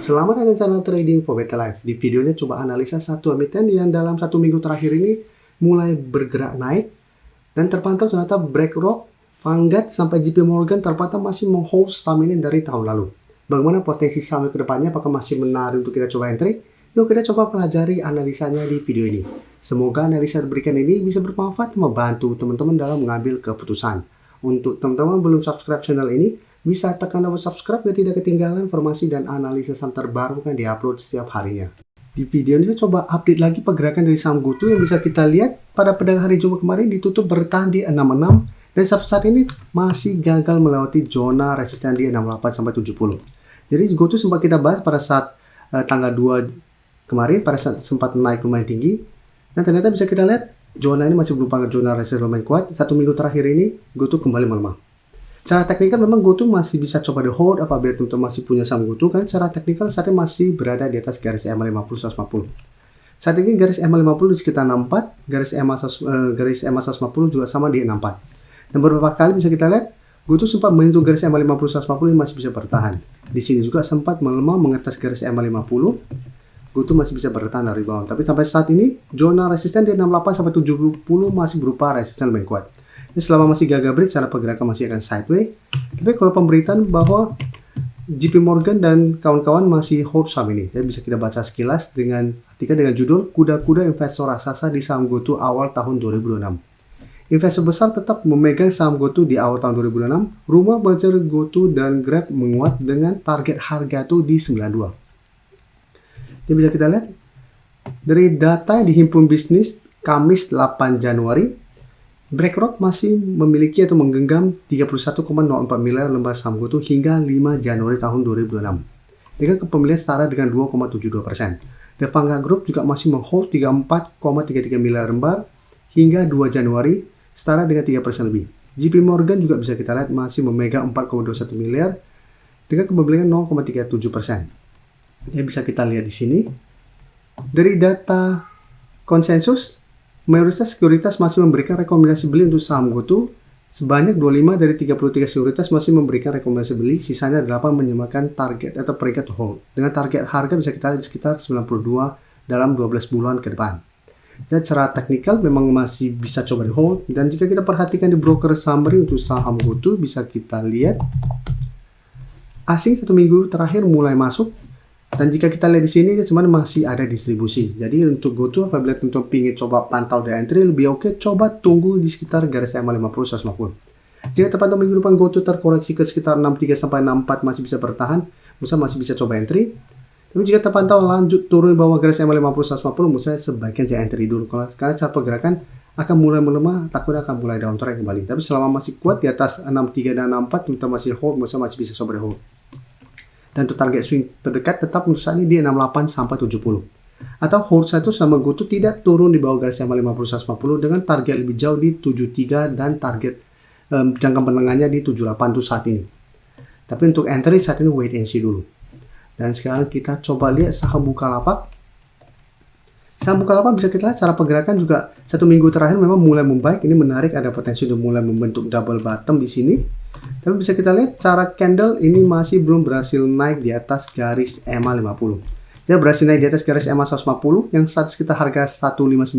Selamat datang channel Trading for Better Life. Di videonya coba analisa satu emiten yang dalam 1 minggu terakhir ini mulai bergerak naik dan terpantau ternyata BlackRock, Vanguard sampai JP Morgan terpantau masih menghold saham ini dari tahun lalu. Bagaimana potensi saham ke depannya? Apakah masih menarik untuk kita coba entry? Yuk kita coba pelajari analisanya di video ini. Semoga analisa diberikan ini bisa bermanfaat dan membantu teman-teman dalam mengambil keputusan. Untuk teman-teman belum subscribe channel ini, bisa tekan tombol subscribe biar tidak ketinggalan informasi dan analisa saham terbaru kan diupload setiap harinya. Di video ini saya coba update lagi pergerakan dari saham GoTo yang bisa kita lihat pada perdagangan hari Jumat kemarin ditutup bertahan di 66 dan sampai saat ini masih gagal melewati zona resisten di 68 sampai 70. Jadi GoTo sempat kita bahas pada saat tanggal 2 kemarin pada saat sempat naik lumayan tinggi dan ternyata bisa kita lihat zona ini masih merupakan zona resisten lumayan kuat. 1 minggu terakhir ini GoTo kembali melemah. Secara teknikal memang GoTo masih bisa coba di hold apabila teman-teman masih punya saham GoTo kan. Secara teknikal saat ini masih berada di atas garis EMA 50 150. Saat ini garis EMA 50 di sekitar 64, garis EMA 150 juga sama di 64. Dan beberapa kali bisa kita lihat GoTo sempat menyentuh garis EMA 50 150 ini masih bisa bertahan. Di sini juga sempat melemah mengatas garis EMA 50. GoTo masih bisa bertahan dari bawah. Tapi sampai saat ini zona resisten di 68 sampai 70 masih berupa resisten lebih kuat. Ini selama masih gagal break, cara pergerakan masih akan sideways. Tapi kalau pemberitaan bahwa JP Morgan dan kawan-kawan masih hold saham ini, jadi bisa kita baca sekilas dengan artikel dengan judul Kuda-kuda Investor Raksasa di Saham GoTo Awal Tahun 2026. Investor besar tetap memegang saham GoTo di awal tahun 2026. Rumah belajar GoTo dan Grab menguat dengan target harga itu di 92. Ini bisa kita lihat dari data yang dihimpun bisnis Kamis 8 Januari. BlackRock masih memiliki atau menggenggam 31,04 miliar lembar saham GoTo hingga 5 Januari tahun 2026 dengan kepemilikan setara dengan 2,72%. The Vanguard Group juga masih menghold 34,33 miliar lembar hingga 2 Januari setara dengan 3% lebih. JP Morgan juga bisa kita lihat masih memegang 4,21 miliar dengan kepemilikan 0,37%. Yang bisa kita lihat di sini dari data konsensus, mayoritas sekuritas masih memberikan rekomendasi beli untuk saham GoTo. Sebanyak 25 dari 33 sekuritas masih memberikan rekomendasi beli, sisanya 8 menyematkan target atau peringkat hold. Dengan target harga bisa kita lihat sekitar 92 dalam 12 bulan ke depan. Dan secara teknikal memang masih bisa coba di hold. Dan jika kita perhatikan di broker summary untuk saham GoTo bisa kita lihat asing 1 minggu terakhir mulai masuk. Dan jika kita lihat di sini sebenarnya masih ada distribusi. Jadi untuk GoTo apabila teman-teman ingin coba pantau di entry lebih oke, coba tunggu di sekitar garis EMA 50 150. Jika terpantau minggu depan GoTo terkoreksi ke sekitar 63 sampai 64 masih bisa bertahan, masih bisa coba entry. Tapi jika terpantau lanjut turun bawah garis EMA 50 150, sebaiknya jangan entry dulu karena cara pergerakan akan mulai melemah, takutnya akan mulai downtrend kembali. Tapi selama masih kuat di atas 63 dan 64, teman-teman masih hold, masih bisa coba di hold. Dan untuk target swing terdekat tetap menurut saya ini di 68 sampai 70. Atau hold satu sama GoTo tidak turun di bawah garis EMA 50 150 dengan target lebih jauh di 73 dan target jangka menengahnya di 78 untuk saat ini. Tapi untuk entry saat ini wait and see dulu. Dan sekarang kita coba lihat saham Bukalapak. Saham Bukalapak bisa kita lihat cara pergerakan juga 1 minggu terakhir memang mulai membaik. Ini menarik, ada potensi untuk mulai membentuk double bottom di sini. Tapi bisa kita lihat cara candle ini masih belum berhasil naik di atas garis EMA 50. Dia berhasil naik di atas garis EMA 150 yang saat sekitar harga 159.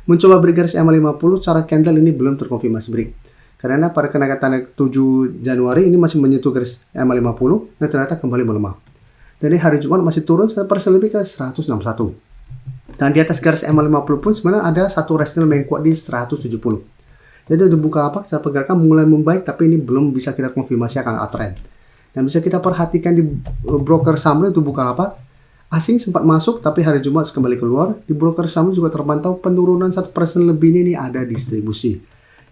Mencoba break garis EMA 50, cara candle ini belum terkonfirmasi break. Karena pada kenaikan tanda 7 Januari ini masih menyentuh garis EMA 50 dan ternyata kembali melemah. Dan hari Jumat masih turun 1% lebih ke 161. Dan di atas garis EMA 50 pun sebenarnya ada satu resistance yang kuat di 170. Jadi udah Bukalapak cara pergerakan mulai membaik tapi ini belum bisa kita konfirmasi akan uptrend. Dan bisa kita perhatikan di broker summary untuk Bukalapak, asing sempat masuk tapi hari Jumat kembali keluar. Di broker summary juga terpantau penurunan 1% lebih ini ada distribusi.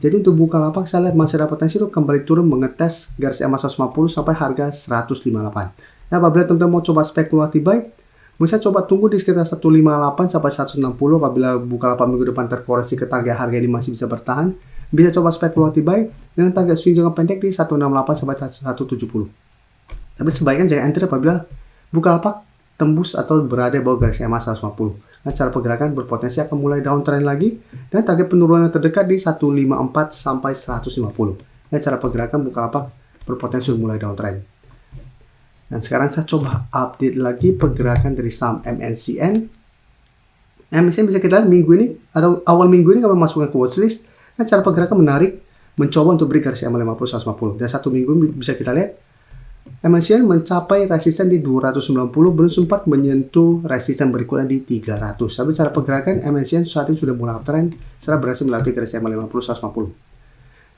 Jadi untuk Bukalapak saya lihat masih ada potensi untuk kembali turun mengetes garis EMA 150 sampai harga 158. Nah, apabila teman-teman mau coba spekulatif buy, bisa coba tunggu di sekitar 158 sampai 160 apabila Bukalapak minggu depan terkoreksi ke target harga ini masih bisa bertahan. Bisa coba spekulatif buy dengan target swing jangka pendek di 168 sampai 170. Tapi sebaiknya jangan entry apabila Bukalapak tembus atau berada di bawah garis EMA 150. Nah, cara pergerakan berpotensi akan mulai downtrend lagi dan target penurunan terdekat di 154 sampai 150. Nah, cara pergerakan Bukalapak berpotensi mulai downtrend. Dan sekarang saya coba update lagi pergerakan dari saham MNCN. MNCN bisa kita lihat minggu ini atau awal minggu ini kalau masukkan ke watchlist, kan cara pergerakan menarik, mencoba untuk break garis EMA 50 150. Dan satu minggu bisa kita lihat MNCN mencapai resisten di 290, belum sempat menyentuh resisten berikutnya di 300. Tapi cara pergerakan MNCN saat ini sudah mulai uptrend setelah berhasil melalui garis EMA 50 150.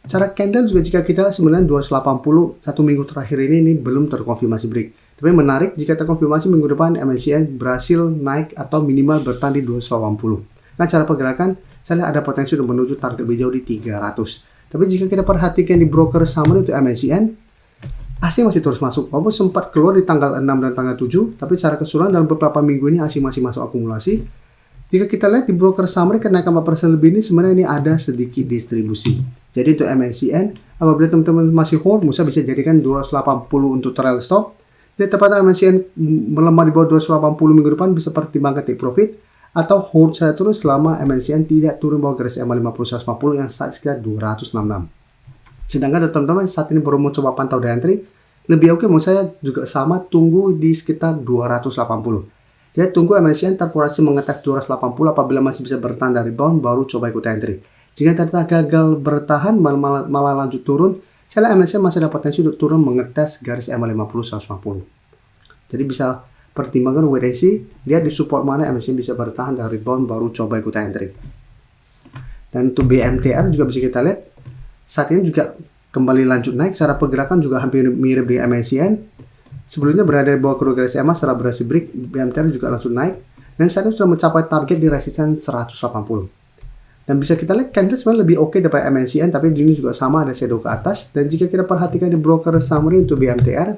Cara candle juga jika kita lihat sebenarnya 280 satu minggu terakhir ini belum terkonfirmasi break. Tapi menarik jika terkonfirmasi minggu depan MNCN berhasil naik atau minimal bertahan di 280. Nah cara pergerakan saya lihat ada potensi untuk menuju target lebih jauh di 300. Tapi jika kita perhatikan di broker summary untuk MNCN, asing masih terus masuk, walaupun sempat keluar di tanggal 6 dan tanggal 7, tapi secara keseluruhan dalam beberapa minggu ini asing masih masuk akumulasi. Jika kita lihat di broker summary kenaikan 4% lebih ini sebenarnya ini ada sedikit distribusi. Jadi untuk MNCN, apabila teman-teman masih hold, bisa jadikan 280 untuk trail stop. Jadi tepatnya MNCN melemah di bawah 280 minggu depan bisa pertimbangkan take profit, atau hold saya terus selama MNCN tidak turun bawah garis EMA 50 150 yang saat sekitar 266. Sedangkan teman-teman saat ini baru mau coba pantau di entry, lebih oke menurut saya juga sama tunggu di sekitar 280. Jadi tunggu MNCN terkoreksi mengetes 280 apabila masih bisa bertahan dari rebound baru coba ikut entry. Jika ternyata gagal bertahan malah lanjut turun, saya lihat MNCN masih ada potensi untuk turun mengetes garis EMA 50 150. Jadi bisa pertimbangkan wait and see, lihat di support mana MNCN bisa bertahan dari rebound baru coba ikut entry. Dan untuk BMTR juga bisa kita lihat saat ini juga kembali lanjut naik, secara pergerakan juga hampir mirip dengan MNCN. Sebelumnya berada di bawah kedua garis EMA setelah berhasil break, BMTR juga langsung naik dan saat ini sudah mencapai target di resisten 180. Dan bisa kita lihat candle sebenarnya lebih oke daripada MNCN, tapi ini juga sama ada shadow ke atas. Dan jika kita perhatikan di broker summary untuk BMTR,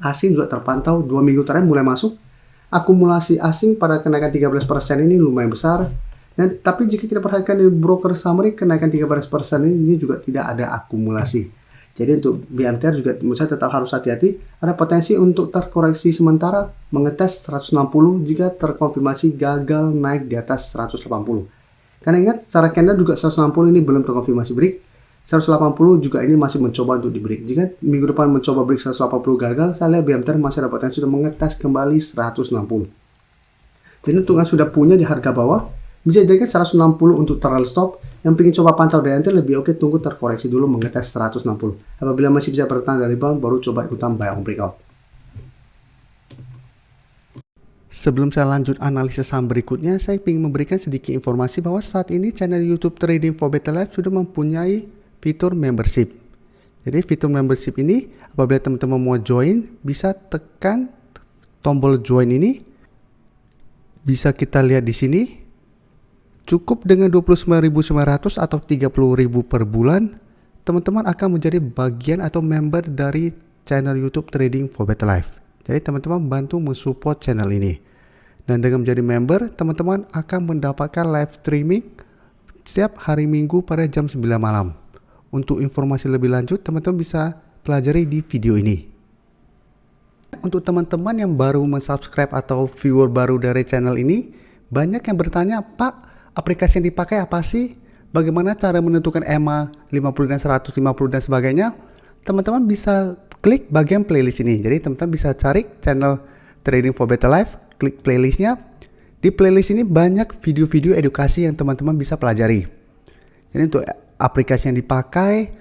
asing juga terpantau 2 minggu terakhir mulai masuk. Akumulasi asing pada kenaikan 13% ini lumayan besar. Dan tapi jika kita perhatikan di broker summary kenaikan 13% ini juga tidak ada akumulasi. Jadi untuk BMTR juga menurut saya tetap harus hati-hati. Ada potensi untuk terkoreksi sementara mengetes 160 jika terkonfirmasi gagal naik di atas 180. Karena ingat cara candle juga 160 ini belum terkonfirmasi break. 180 juga ini masih mencoba untuk di break. Jika minggu depan mencoba break 180 gagal, saya lihat BMTR masih ada potensi untuk mengetes kembali 160. Jadi untuk yang sudah punya di harga bawah, bisa jadikan 160 untuk trail stop. Yang ingin coba pantau di entry lebih oke tunggu terkoreksi dulu mengetes 160. Apabila masih bisa bertahan dari rebound baru coba ikutan buy on breakout. Sebelum saya lanjut analisis saham berikutnya, saya ingin memberikan sedikit informasi bahwa saat ini channel YouTube Trading for Better Life sudah mempunyai fitur membership. Jadi fitur membership ini apabila teman-teman mau join bisa tekan tombol join ini. Bisa kita lihat di sini. Cukup dengan 29.900 atau 30.000 per bulan, teman-teman akan menjadi bagian atau member dari channel YouTube Trading for Better Life. Jadi teman-teman bantu mensupport channel ini. Dan dengan menjadi member, teman-teman akan mendapatkan live streaming setiap hari Minggu pada jam 9 malam. Untuk informasi lebih lanjut, teman-teman bisa pelajari di video ini. Untuk teman-teman yang baru mensubscribe atau viewer baru dari channel ini, banyak yang bertanya, Pak, aplikasi yang dipakai apa sih? Bagaimana cara menentukan EMA 50 dan 150 dan sebagainya? Teman-teman bisa klik bagian playlist ini. Jadi teman-teman bisa cari channel Trading for Better Life, klik playlistnya. Di playlist ini banyak video-video edukasi yang teman-teman bisa pelajari. Jadi untuk aplikasi yang dipakai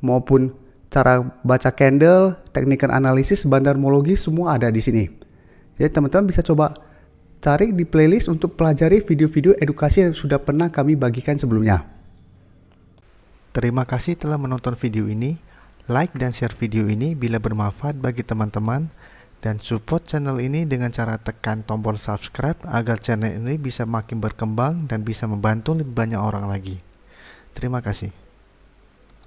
maupun cara baca candle, teknikal analisis, bandarmologi semua ada di sini. Jadi teman-teman bisa coba cari di playlist untuk pelajari video-video edukasi yang sudah pernah kami bagikan sebelumnya. Terima kasih telah menonton video ini. Like dan share video ini bila bermanfaat bagi teman-teman. Dan support channel ini dengan cara tekan tombol subscribe agar channel ini bisa makin berkembang dan bisa membantu lebih banyak orang lagi. Terima kasih.